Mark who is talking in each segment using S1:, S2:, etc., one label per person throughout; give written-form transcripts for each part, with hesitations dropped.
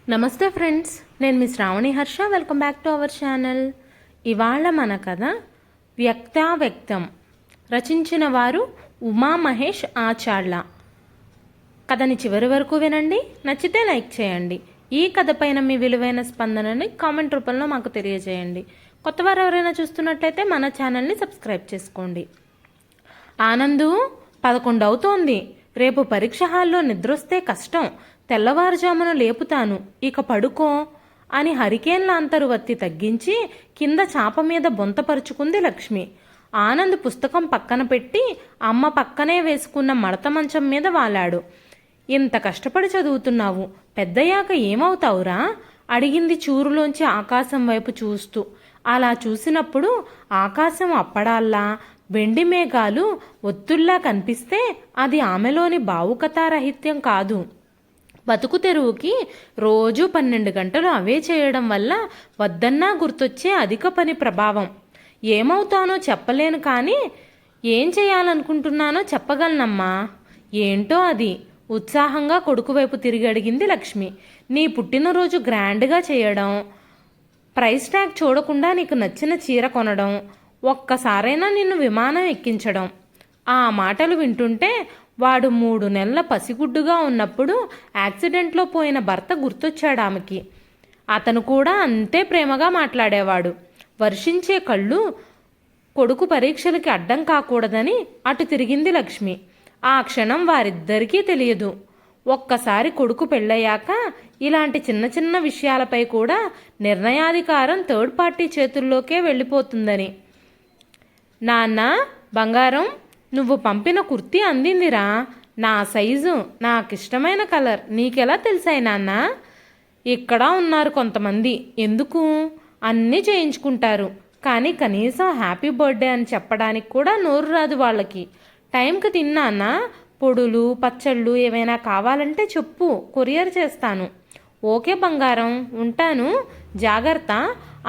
S1: నమస్తే ఫ్రెండ్స్, నేను మీ Shravani Harsha. Welcome back to our channel. ఇవాళ మన కథ వ్యక్తావ్యక్తం. రచించిన వారు ఉమా మహేష్ ఆచార్ల. కథని చివరి వరకు వినండి. నచ్చితే లైక్ చేయండి. ఈ కథ పైన మీ విలువైన స్పందనని కామెంట్ రూపంలో మాకు తెలియజేయండి. కొత్తవారు ఎవరైనా చూస్తున్నట్లయితే మన ఛానల్ని సబ్స్క్రైబ్ చేసుకోండి. ఆనందు, 11 అవుతోంది. రేపు పరీక్ష హాల్లో నిద్రొస్తే కష్టం. తెల్లవారుజామున లేపుతాను, ఇక పడుకో అని హరికేన్ల అంతరువత్తి తగ్గించి కింద చాప మీద బొంతపరుచుకుంది లక్ష్మి. ఆనంద్ పుస్తకం పక్కన పెట్టి అమ్మ పక్కనే వేసుకున్న మడత మంచం మీద వాలాడు. ఇంత కష్టపడి చదువుతున్నావు, పెద్దయ్యాక ఏమవుతావురా అడిగింది చూరులోంచి ఆకాశం వైపు చూస్తూ. అలా చూసినప్పుడు ఆకాశం అప్పడాల్లా, వెండి మేఘాలు ఒత్తుల్లా కనిపిస్తే అది ఆమెలోని భావుకతారహిత్యం కాదు. బతుకు తెరువుకి రోజు 12 గంటలు అవే చేయడం వల్ల వద్దన్నా గుర్తొచ్చే అధిక పని ప్రభావం. ఏమవుతానో చెప్పలేను, కానీ ఏం చేయాలనుకుంటున్నానో చెప్పగలనమ్మా. ఏంటో అది ఉత్సాహంగా కొడుకు వైపు తిరిగి అడిగింది లక్ష్మి. నీ పుట్టినరోజు గ్రాండ్గా చేయడం, ప్రైస్ ట్యాగ్ చూడకుండా నీకు నచ్చిన చీర కొనడం, ఒక్కసారైనా నిన్ను విమానం ఎక్కించడం. ఆ మాటలు వింటుంటే వాడు 3 నెలల పసిగుడ్డుగా ఉన్నప్పుడు యాక్సిడెంట్లో పోయిన భర్త గుర్తొచ్చాడు ఆమెకి. అతను కూడా అంతే ప్రేమగా మాట్లాడేవాడు. వర్షించే కళ్ళు కొడుకు పరీక్షలకి అడ్డం కాకూడదని అటు తిరిగింది లక్ష్మి. ఆ క్షణం వారిద్దరికీ తెలియదు, ఒక్కసారి కొడుకు పెళ్ళయ్యాక ఇలాంటి చిన్న చిన్న విషయాలపై కూడా నిర్ణయాధికారం థర్డ్ పార్టీ చేతుల్లోకే వెళ్ళిపోతుందని. నాన్న బంగారం, నువ్వు పంపిన కుర్తీ అందిందిరా. నా సైజు, నాకిష్టమైన కలర్. నీకెలా తెలిసాయి నాన్న? ఇక్కడ ఉన్నారు కొంతమంది, ఎందుకు అన్నీ చేయించుకుంటారు, కానీ కనీసం హ్యాపీ బర్త్డే అని చెప్పడానికి కూడా నోరు రాదు వాళ్ళకి. టైంకి తిన్నానా? పొడులు పచ్చళ్ళు ఏమైనా కావాలంటే చెప్పు, కొరియర్ చేస్తాను. ఓకే బంగారం, ఉంటాను, జాగ్రత్త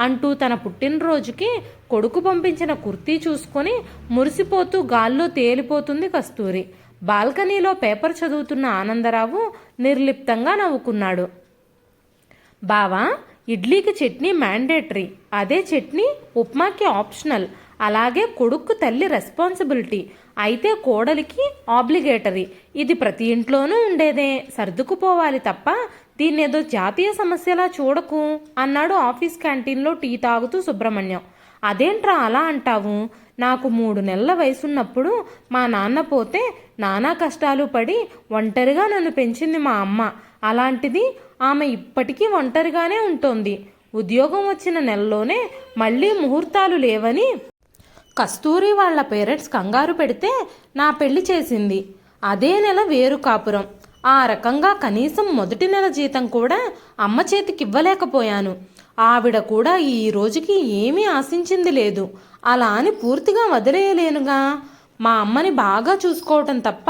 S1: అంటూ తన పుట్టినరోజుకి కొడుకు పంపించిన కుర్తీ చూసుకొని మురిసిపోతూ గాల్లో తేలిపోతుంది కస్తూరి. బాల్కనీలో పేపర్ చదువుతున్న ఆనందరావు నిర్లిప్తంగా నవ్వుకున్నాడు. బావా, ఇడ్లీకి చట్నీ మ్యాండేటరీ, అదే చట్నీ ఉప్మాకి ఆప్షనల్. అలాగే కొడుకు తల్లి రెస్పాన్సిబిలిటీ, అయితే కోడలికి ఆబ్లిగేటరీ. ఇది ప్రతి ఇంట్లోనూ ఉండేదే, సర్దుకుపోవాలి తప్ప దీన్నేదో జాతీయ సమస్యలా చూడకు అన్నాడు ఆఫీస్ క్యాంటీన్లో టీ తాగుతూ సుబ్రహ్మణ్యం. అదేంట్రా అలా అంటావు? నాకు 3 నెలల వయసున్నప్పుడు మా నాన్న పోతే నానా కష్టాలు పడి ఒంటరిగా నన్ను పెంచింది మా అమ్మ. అలాంటిది ఆమె ఇప్పటికీ ఒంటరిగానే ఉంటోంది. ఉద్యోగం వచ్చిన నెలలోనే మళ్ళీ ముహూర్తాలు లేవని కస్తూరి వాళ్ళ పేరెంట్స్ కంగారు పెడితే నా పెళ్లి చేసింది. అదే నెల వేరు కాపురం. ఆ రకంగా కనీసం మొదటి నెల జీతం కూడా అమ్మ చేతికి ఇవ్వలేకపోయాను. ఆవిడ కూడా ఈ రోజుకి ఏమీ ఆశించింది లేదు. అలా అని పూర్తిగా వదిలేయలేనుగా. మా అమ్మని బాగా చూసుకోవటం తప్ప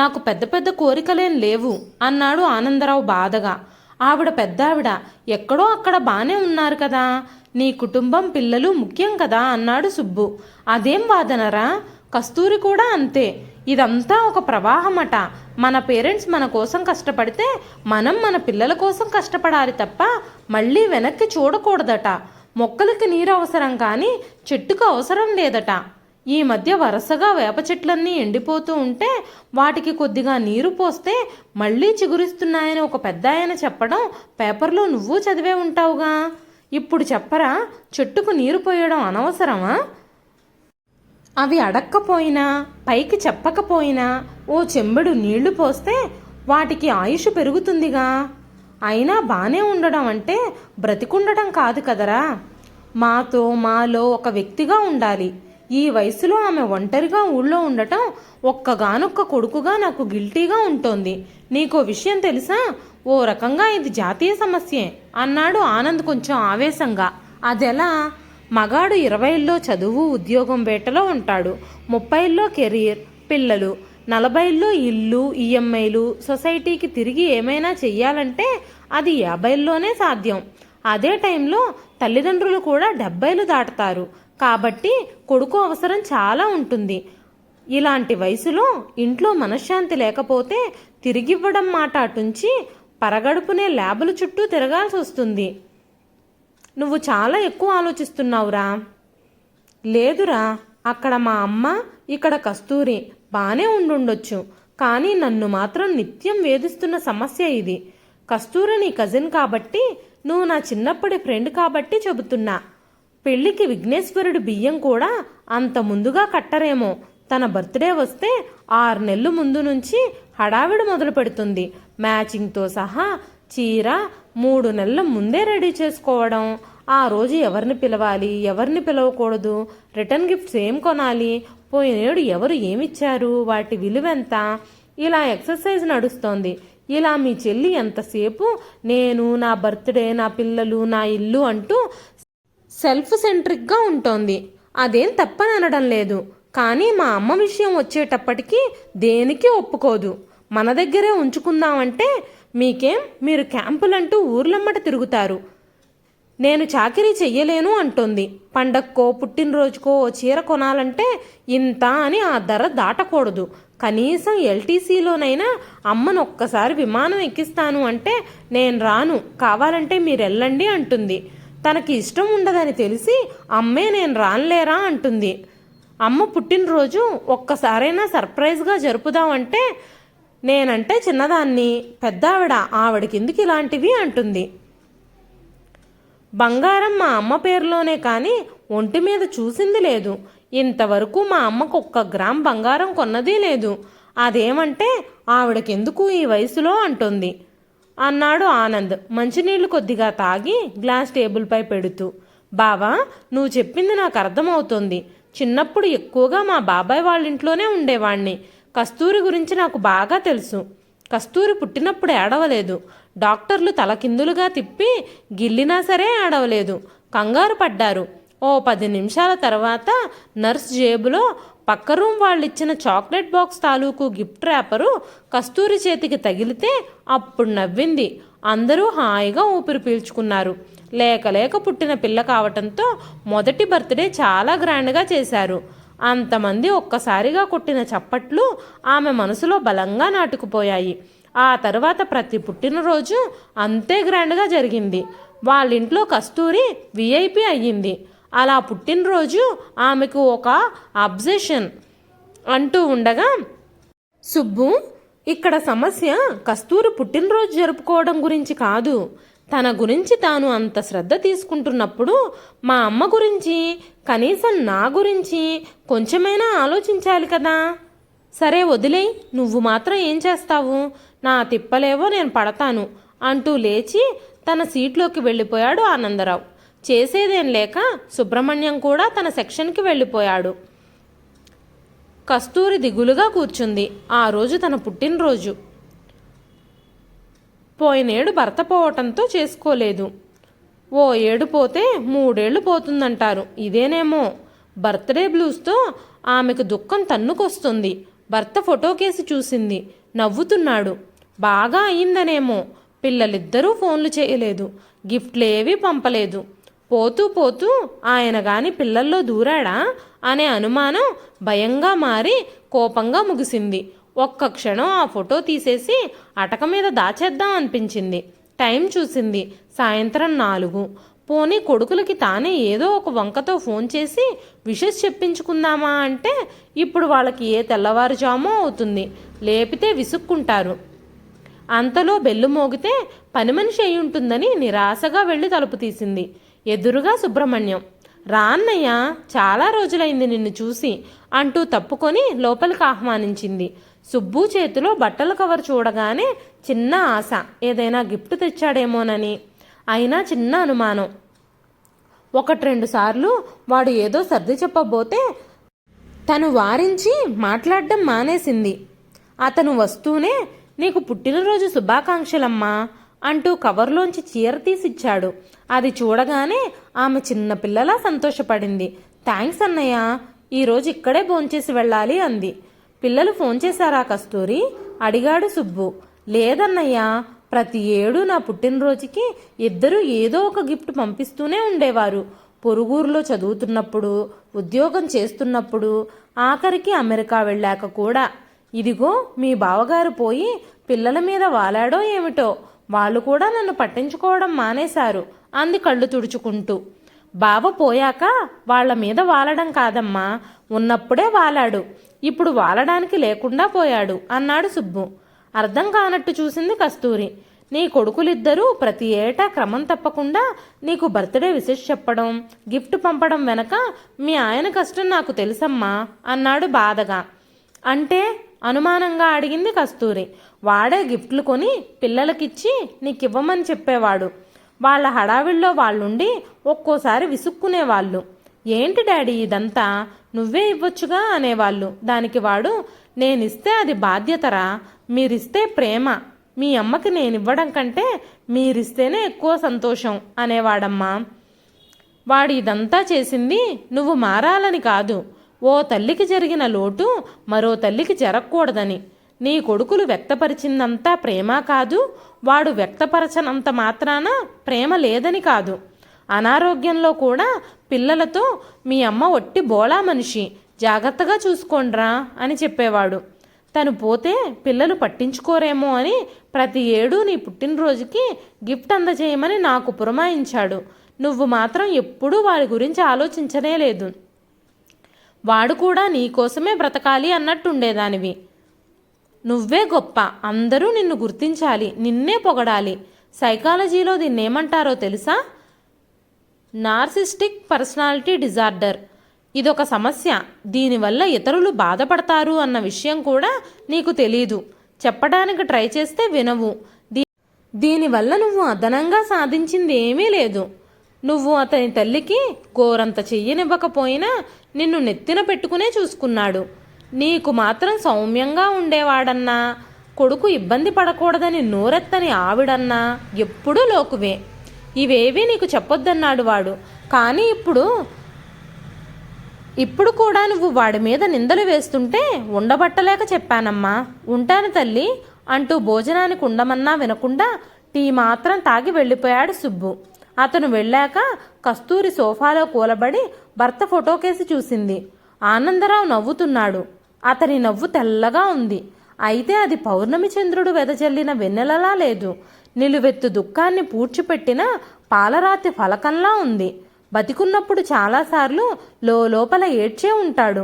S1: నాకు పెద్ద పెద్ద కోరికలేం లేవు అన్నాడు ఆనందరావు బాధగా. ఆవిడ పెద్దావిడ, ఎక్కడో అక్కడ బానే ఉన్నారు కదా, నీ కుటుంబం పిల్లలు ముఖ్యం కదా అన్నాడు సుబ్బు. అదేం వాదనరా? కస్తూరి కూడా అంతే. ఇదంతా ఒక ప్రవాహమట. మన పేరెంట్స్ మన కోసం కష్టపడితే మనం మన పిల్లల కోసం కష్టపడాలి తప్ప మళ్ళీ వెనక్కి చూడకూడదట. మొక్కలకి నీరు అవసరం కానీ చెట్టుకు అవసరం లేదట. ఈ మధ్య వరుసగా వేప చెట్లన్నీ ఎండిపోతూ ఉంటే వాటికి కొద్దిగా నీరు పోస్తే మళ్ళీ చిగురిస్తున్నాయని ఒక పెద్ద ఆయన చెప్పడం పేపర్లో నువ్వు చదివే ఉంటావుగా. ఇప్పుడు చెప్పరా, చెట్టుకు నీరు పోయడం అనవసరమా? అవి అడక్కపోయినా పైకి చెప్పకపోయినా ఓ చెంబెడు నీళ్లు పోస్తే వాటికి ఆయుష్ పెరుగుతుందిగా. అయినా బానే ఉండడం అంటే బ్రతికుండటం కాదు కదరా. మాలో ఒక వ్యక్తిగా ఉండాలి. ఈ వయసులో ఆమె ఒంటరిగా ఊళ్ళో ఉండటం ఒక్కగానొక్క కొడుకుగా నాకు గిల్టీగా ఉంటోంది. నీకో విషయం తెలుసా? ఓ రకంగా ఇది జాతీయ సమస్యే అన్నాడు ఆనంద్ కొంచెం ఆవేశంగా. అదెలా? మగాడు 20ల్లో చదువు ఉద్యోగం వేటలో ఉంటాడు, 30ల్లో కెరీర్, పిల్లలు, 40ల్లో ఇల్లు, ఈఎంఐలు, సొసైటీకి తిరిగి ఏమైనా చెయ్యాలంటే అది 50ల్లోనే సాధ్యం. అదే టైంలో తల్లిదండ్రులు కూడా 70లు దాటుతారు. కాబట్టి కొడుకు అవసరం చాలా ఉంటుంది. ఇలాంటి వయసులో ఇంట్లో మనశ్శాంతి లేకపోతే తిరిగివ్వడం మాట అటుంచి పరగడుపునే ల్యాబుల చుట్టూ తిరగాల్సి వస్తుంది. నువ్వు చాలా ఎక్కువ ఆలోచిస్తున్నావురా. లేదురా, అక్కడ మా అమ్మ, ఇక్కడ కస్తూరి బానే ఉండుండొచ్చు, కానీ నన్ను మాత్రం నిత్యం వేధిస్తున్న సమస్య ఇది. కస్తూరి నీ కజిన్ కాబట్టి, నువ్వు నా చిన్నప్పటి ఫ్రెండ్ కాబట్టి చెబుతున్నా. పెళ్లికి విఘ్నేశ్వరుడి బియ్యం కూడా అంత ముందుగా కట్టరేమో. తన బర్త్డే వస్తే 6 నెలలు ముందు నుంచి హడావిడి మొదలు పెడుతుంది. మ్యాచింగ్తో సహా చీర 3 నెలల ముందే రెడీ చేసుకోవడం. ఆ రోజు ఎవరిని పిలవాలి, ఎవరిని పిలవకూడదు, రిటర్న్ గిఫ్ట్స్ ఏం కొనాలి, పోయినేడు ఎవరు ఏమిచ్చారు, వాటి విలువెంత, ఇలా ఎక్సర్సైజ్ నడుస్తోంది. ఇలా మీ చెల్లి ఎంతసేపు నేను, నా బర్త్డే, నా పిల్లలు, నా ఇల్లు అంటూ సెల్ఫ్ సెంట్రిక్గా ఉంటోంది. అదేం తప్పని అనడం లేదు, కానీ మా అమ్మ విషయం వచ్చేటప్పటికి దేనికి ఒప్పుకోదు. మన దగ్గరే ఉంచుకుందామంటే మీకేం, మీరు క్యాంపులంటూ ఊర్లమ్మట తిరుగుతారు. నేను చాకిరీ చెయ్యలేను అంటోంది. పండక్కో పుట్టినరోజుకో ఓ చీర కొనాలంటే ఇంత అని ఆ ధర దాటకూడదు. కనీసం ఎల్టీసీలోనైనా అమ్మను ఒక్కసారి విమానం ఎక్కిస్తాను అంటే నేను రాను, కావాలంటే మీరు వెళ్ళండి అంటుంది. తనకి ఇష్టం ఉండదని తెలిసి అమ్మే నేను రానులేరా అంటుంది. అమ్మ పుట్టినరోజు ఒక్కసారైనా సర్ప్రైజ్గా జరుపుదామంటే నేనంటే చిన్నదాన్ని, పెద్దావిడ, ఆవిడకెందుకు ఇలాంటివి అంటుంది. బంగారం మా అమ్మ పేరులోనే కానీ ఒంటి మీద చూసింది లేదు. ఇంతవరకు మా అమ్మకు 1 గ్రామ్ బంగారం కొన్నదీ లేదు. అదేమంటే ఆవిడకెందుకు ఈ వయసులో అంటుంది అన్నాడు ఆనంద్ మంచినీళ్లు కొద్దిగా తాగి గ్లాస్ టేబుల్పై పెడుతూ. బావా, నువ్వు చెప్పింది నాకు అర్థమవుతోంది. చిన్నప్పుడు ఎక్కువగా మా బాబాయ్ వాళ్ళింట్లోనే ఉండేవాణ్ణి. కస్తూరి గురించి నాకు బాగా తెలుసు. కస్తూరి పుట్టినప్పుడు ఏడవలేదు. డాక్టర్లు తలకిందులుగా తిప్పి గిల్లినా సరే ఏడవలేదు. కంగారు పడ్డారు. ఓ 10 నిమిషాల తర్వాత నర్స్ జేబులో పక్క రూమ్ వాళ్ళిచ్చిన చాక్లెట్ బాక్స్ తాలూకు గిఫ్ట్ ర్యాపరు కస్తూరి చేతికి తగిలితే అప్పుడు నవ్వింది. అందరూ హాయిగా ఊపిరి పీల్చుకున్నారు. లేక పుట్టిన పిల్ల కావటంతో మొదటి బర్త్డే చాలా గ్రాండ్గా చేశారు. అంతమంది ఒక్కసారిగా కొట్టిన చప్పట్లు ఆమె మనసులో బలంగా నాటుకుపోయాయి. ఆ తర్వాత ప్రతి పుట్టినరోజు అంతే గ్రాండ్గా జరిగింది. వాళ్ళింట్లో కస్తూరి విఐపి అయ్యింది. అలా పుట్టినరోజు ఆమెకు ఒక అబ్జెషన్ అంటూ ఉండగా, సుబ్బు, ఇక్కడ సమస్య కస్తూరి పుట్టినరోజు జరుపుకోవడం గురించి కాదు. తన గురించి తాను అంత శ్రద్ధ తీసుకుంటున్నప్పుడు మా అమ్మ గురించి, కనీసం నా గురించి కొంచెమైనా ఆలోచించాలి కదా. సరే వదిలేయ్, నువ్వు మాత్రం ఏం చేస్తావు, నా తిప్పలేవో నేను పడతాను అంటూ లేచి తన సీట్లోకి వెళ్ళిపోయాడు ఆనందరావు. చేసేదేం లేక సుబ్రహ్మణ్యం కూడా తన సెక్షన్కి వెళ్ళిపోయాడు. కస్తూరి దిగులుగా కూర్చుంది. ఆ రోజు తన పుట్టినరోజు. పోయినేడు భర్త పోవటంతో చేసుకోలేదు. ఓ ఏడు పోతే 3 ఏళ్ళు పోతుందంటారు. ఇదేనేమో. బర్త్డే బ్లూస్తో ఆమెకు దుఃఖం తన్నుకొస్తుంది. భర్త ఫోటోకేసి చూసింది. నవ్వుతున్నాడు. బాగా అయిందనేమో. పిల్లలిద్దరూ ఫోన్లు చేయలేదు, గిఫ్ట్లేవీ పంపలేదు. పోతూ పోతూ ఆయన గాని పిల్లల్లో దూరాడా అనే అనుమానం భయంగా మారి కోపంగా ముగిసింది. ఒక్క క్షణం ఆ ఫోటో తీసేసి అటక మీద దాచేద్దాం అనిపించింది. టైం చూసింది. సాయంత్రం 4. పోనీ కొడుకులకి తానే ఏదో ఒక వంకతో ఫోన్ చేసి విషెస్ చెప్పించుకుందామా అంటే ఇప్పుడు వాళ్ళకి ఏ తెల్లవారుజామో అవుతుంది. లేపితే విసుక్కుంటారు. అంతలో బెల్లు మోగితే పని మనిషి అయి ఉంటుందని నిరాశగా వెళ్ళి తలుపు తీసింది. ఎదురుగా సుబ్రహ్మణ్యం. రా అన్నయ్య, చాలా రోజులైంది నిన్ను చూసి అంటూ తప్పుకొని లోపలికి ఆహ్వానించింది. సుబ్బు చేతిలో బట్టల కవర్ చూడగానే చిన్న ఆశ, ఏదైనా గిఫ్ట్ తెచ్చాడేమోనని. అయినా చిన్న అనుమానం. 1-2 సార్లు వాడు ఏదో సర్ది చెప్పబోతే తను వారించి మాట్లాడడం మానేసింది. అతను వస్తూనే నీకు పుట్టినరోజు శుభాకాంక్షలమ్మా అంటూ కవర్లోంచి చీర తీసిచ్చాడు. అది చూడగానే ఆమె చిన్నపిల్లలా సంతోషపడింది. థ్యాంక్స్ అన్నయ్య, ఈరోజు ఇక్కడే భోంచేసి వెళ్ళాలి అంది. పిల్లలు ఫోన్ చేశారా కస్తూరి అడిగాడు సుబ్బు. లేదన్నయ్య, ప్రతి ఏడు నా పుట్టినరోజుకి ఇద్దరు ఏదో ఒక గిఫ్ట్ పంపిస్తూనే ఉండేవారు. పొరుగురులో చదువుతున్నప్పుడు, ఉద్యోగం చేస్తున్నప్పుడు, ఆఖరికి అమెరికా వెళ్ళాక కూడా. ఇదిగో మీ బావగారు పోయి పిల్లల మీద వాలాడో ఏమిటో, వాళ్ళు కూడా నన్ను పట్టించుకోవడం మానేశారు అంది కళ్ళు తుడుచుకుంటూ. బావ పోయాక వాళ్ల మీద వాలడం కాదమ్మా, ఉన్నప్పుడే వాలాడు, ఇప్పుడు వాలడానికి లేకుండా పోయాడు అన్నాడు సుబ్బు. అర్థం కానట్టు చూసింది కస్తూరి. నీ కొడుకులిద్దరూ ప్రతి ఏటా క్రమం తప్పకుండా నీకు బర్త్డే విషెస్ చెప్పడం, గిఫ్ట్ పంపడం వెనక మీ ఆయన కష్టం నాకు తెలుసమ్మా అన్నాడు బాధగా. అంటే అనుమానంగా అడిగింది కస్తూరి. వాడే గిఫ్ట్లు కొని పిల్లలకిచ్చి నీకివ్వమని చెప్పేవాడు. వాళ్ళ హడావిల్లో వాళ్ళుండి ఒక్కోసారి విసుక్కునేవాళ్ళు. ఏంటి డాడీ ఇదంతా, నువ్వే ఇవ్వొచ్చుగా అనేవాళ్ళు. దానికి వాడు, నేనిస్తే అది బాధ్యతరా, మీరిస్తే ప్రేమ, మీ అమ్మకి నేనివ్వడం కంటే మీరిస్తేనే ఎక్కువ సంతోషం అనేవాడమ్మా. వాడు ఇదంతా చేసింది నువ్వు మారాలని కాదు, ఓ తల్లికి జరిగిన లోటు మరో తల్లికి జరగకూడదని. నీ కొడుకులు వ్యక్తపరిచిందంతా ప్రేమ కాదు, వాడు వ్యక్తపరచనంత మాత్రాన ప్రేమ లేదని కాదు. అనారోగ్యంలో కూడా పిల్లలతో మీ అమ్మ ఒట్టి బోళా మనిషి, జాగ్రత్తగా చూసుకోండ్రా అని చెప్పేవాడు. తను పోతే పిల్లలు పట్టించుకోరేమో అని ప్రతి ఏడూ నీ పుట్టినరోజుకి గిఫ్ట్ అందజేయమని నాకు పురమాయించాడు. నువ్వు మాత్రం ఎప్పుడూ వాడి గురించి ఆలోచించనే లేదు. వాడు కూడా నీకోసమే బ్రతకాలి అన్నట్టుండేదానివి. నువ్వే గొప్ప, అందరూ నిన్ను గుర్తించాలి, నిన్నే పొగడాలి. సైకాలజీలో దీన్నేమంటారో తెలుసా? Narcissistic personality disorder. ఇదొక సమస్య. దీనివల్ల ఇతరులు బాధపడతారు అన్న విషయం కూడా నీకు తెలీదు. చెప్పడానికి ట్రై చేస్తే వినవు. దీనివల్ల నువ్వు అదనంగా సాధించింది ఏమీ లేదు. నువ్వు అతని తల్లికి గోరంత చెయ్యనివ్వకపోయినా నిన్ను నెత్తిన పెట్టుకునే చూసుకున్నాడు. నీకు మాత్రం సౌమ్యంగా ఉండేవాడన్నా, కొడుకు ఇబ్బంది పడకూడదని నోరెత్తని ఆవిడన్నా ఎప్పుడూ లోకువే. ఇవేవీ నీకు చెప్పొద్దన్నాడు వాడు. కానీ ఇప్పుడు కూడా నువ్వు వాడి మీద నిందలు వేస్తుంటే ఉండబట్టలేక చెప్పానమ్మా. ఉంటాను తల్లి అంటూ భోజనానికి ఉండమన్నా వినకుండా టీ మాత్రం తాగి వెళ్ళిపోయాడు సుబ్బు. అతను వెళ్ళాక కస్తూరి సోఫాలో కూలబడి భర్త ఫోటోకేసి చూసింది. ఆనందరావు నవ్వుతున్నాడు. అతని నవ్వు తెల్లగా ఉంది. అయితే అది పౌర్ణమి చంద్రుడు వెదజల్లిన వెన్నెలలా లేదు. నిలువెత్తు దుఃఖాన్ని పూడ్చిపెట్టిన పాలరాతి ఫలకంలా ఉంది. బతికున్నప్పుడు చాలాసార్లు లోపల ఏడ్చే ఉంటాడు.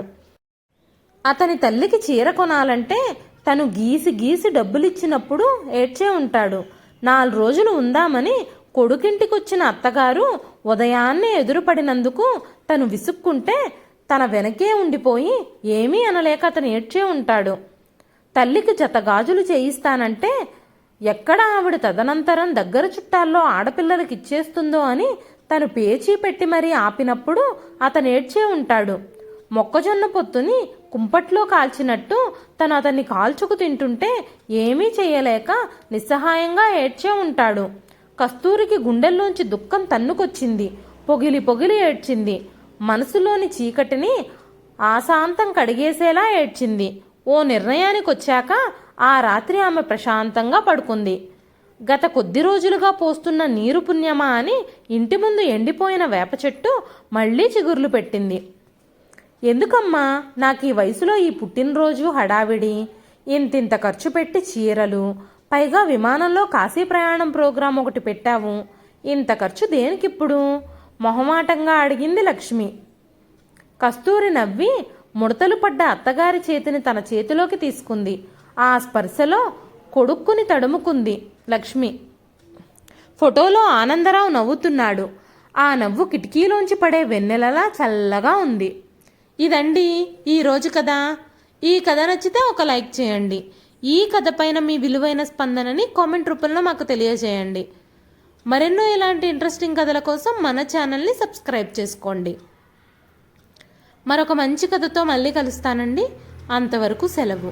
S1: అతని తల్లికి చీర కొనాలంటే తను గీసి డబ్బులిచ్చినప్పుడు ఏడ్చే ఉంటాడు. 4 రోజులు ఉందామని కొడుకింటికొచ్చిన అత్తగారు ఉదయాన్నే ఎదురుపడినందుకు తను విసుక్కుంటే తన వెనకే ఉండిపోయి ఏమీ అనలేక అతను ఏడ్చే ఉంటాడు. తల్లికి జత గాజులు చేయిస్తానంటే ఎక్కడ ఆవిడ తదనంతరం దగ్గర చుట్టాల్లో ఆడపిల్లలకి ఇచ్చేస్తుందో అని తను పేచీ పెట్టి మరీ ఆపినప్పుడు అతను ఏడ్చే ఉంటాడు. మొక్కజొన్న పొత్తుని కుంపట్లో కాల్చినట్టు తను అతన్ని కాల్చుకు తింటుంటే ఏమీ చేయలేక నిస్సహాయంగా ఏడ్చే ఉంటాడు. కస్తూరికి గుండెల్లోంచి దుఃఖం తన్నుకొచ్చింది. పొగిలి ఏడ్చింది. మనసులోని చీకటిని ఆశాంతం కడిగేసేలా ఏడ్చింది. ఓ నిర్ణయానికి వచ్చాక ఆ రాత్రి ఆమె ప్రశాంతంగా పడుకుంది. గత కొద్ది రోజులుగా పోస్తున్న నీరు పుణ్యమా అని ఇంటి ముందు ఎండిపోయిన వేప చెట్టు మళ్లీ చిగుర్లు పెట్టింది. ఎందుకమ్మా నాకు ఈ వయసులో ఈ పుట్టినరోజు హడావిడి, ఇంతింత ఖర్చు పెట్టి చీరలు, పైగా విమానంలో కాశీ ప్రయాణం ప్రోగ్రాం ఒకటి పెట్టావు, ఇంత ఖర్చు దేనికిప్పుడు? మొహమాటంగా అడిగింది లక్ష్మి. కస్తూరి నవ్వి ముడతలు పడ్డ అత్తగారి చేతిని తన చేతిలోకి తీసుకుంది. ఆ స్పర్శలో కొడుక్కుని తడుముకుంది లక్ష్మి. ఫోటోలో ఆనందరావు నవ్వుతున్నాడు. ఆ నవ్వు కిటికీలోంచి పడే వెన్నెలలా చల్లగా ఉంది. ఇదండి ఈరోజు కథ. ఈ కథ నచ్చితే ఒక లైక్ చేయండి. ఈ కథ పైన మీ విలువైన స్పందనని కామెంట్ రూపంలో మాకు తెలియజేయండి. మరెన్నో ఇలాంటి ఇంట్రెస్టింగ్ కథల కోసం మన ఛానల్ని సబ్స్క్రైబ్ చేసుకోండి. మరొక మంచి కథతో మళ్ళీ కలుస్తానండి. అంతవరకు సెలవు.